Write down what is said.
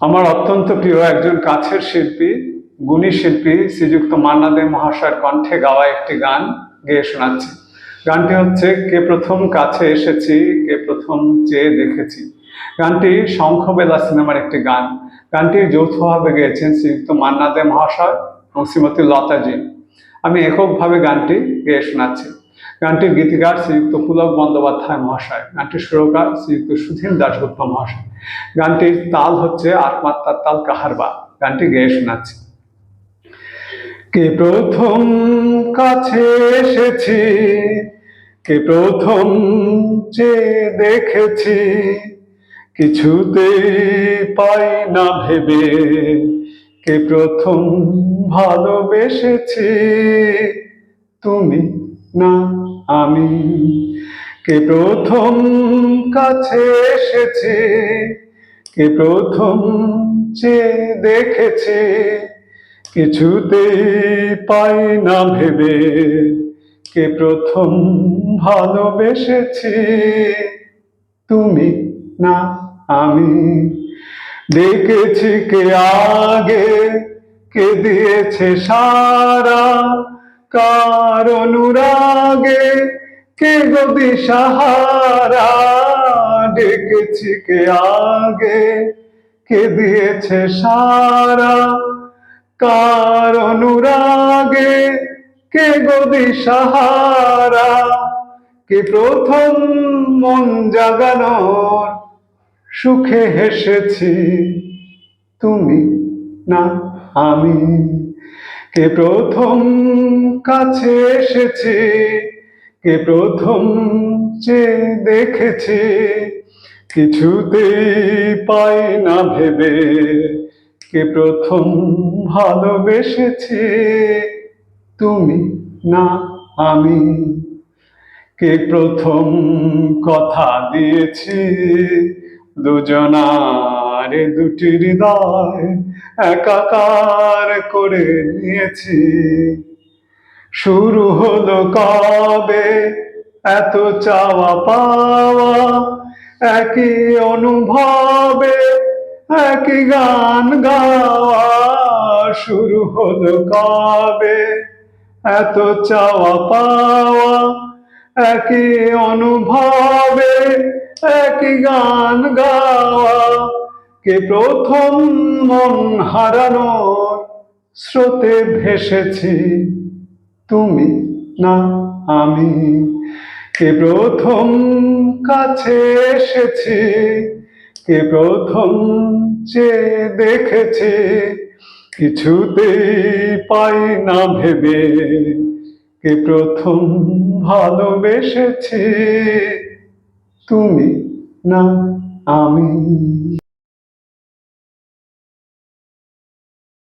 আমার অত্যন্ত প্রিয় একজন কাছের শিল্পী, গুণী শিল্পী শ্রীযুক্ত মান্না দে মহাশয়ের কণ্ঠে গাওয়া একটি গান গেয়ে শোনাচ্ছি। গানটি হচ্ছে কে প্রথম কাছে এসেছি, কে প্রথম চেয়ে দেখেছি। গানটি শঙ্খবেলা সিনেমার একটি গান। গানটি যৌথভাবে গেয়েছেন শ্রীযুক্ত মান্না দে মহাশয় এবং শ্রীমতী লতাজি। আমি এককভাবে গানটি গেয়ে শোনাচ্ছি। গানটির গীতিকার শ্রীযুক্ত পুলক বন্দ্যোপাধ্যায় মহাশয়, গানটির সুরকার শ্রীযুক্ত সুধীন দাশগুপ্ত মহাশয়। গানটির তাল হচ্ছে আটমাত্রার তাল কাহারবা। গানটি গেয়ে শোনাচ্ছি। কে প্রথম কাছে এসেছি, কে প্রথম চেয়ে দেখেছি, কিছুতে পাই না ভেবে, কে প্রথম ভালোবেসেছি, তুমি না আমি। কে প্রথম কাছে এসেছি, কে প্রথম চেয়ে দেখেছি, কিছুতেই পাই না ভেবে, কে প্রথম ভালোবেসেছি, তুমি না আমি। ডেকেছি কে আগে, কে দিয়েছে সারা, কার অনুরাগে কে গো দিশাহারা। ডেকেছি কে আগে, কে দিয়েছে সারা, কার অনুরাগে কে গো দিশাহারা। কে প্রথম মন জাগানোর সুখে হেসেছি, তুমি না আমি। কে প্রথম কাছে এসেছি, কে প্রথম চেয়ে দেখেছি, কিছুতেই পাই না ভেবে, কে প্রথম ভালোবেসেছি, তুমি না আমি। কে প্রথম কথা দিয়েছি, দুজনার দুটি হৃদয় একাকার করে নিয়েছি। শুরু হলো কবে এত চাওয়া পাওয়া, একই অনুভবে একই গান গাওয়া। শুরু হলো কবে এত চাওয়া পাওয়া, একই অনুভবে একই গান গাওয়া। কে প্রথম মন হারানোর স্রোতে ভেসেছি, তুমি না আমি। কে প্রথম কাছে এসেছি, কে প্রথম চেয়ে দেখেছি, কিছুতেই পাই না ভেবে, কে প্রথম ভালোবেসেছি, তুমি না আমি।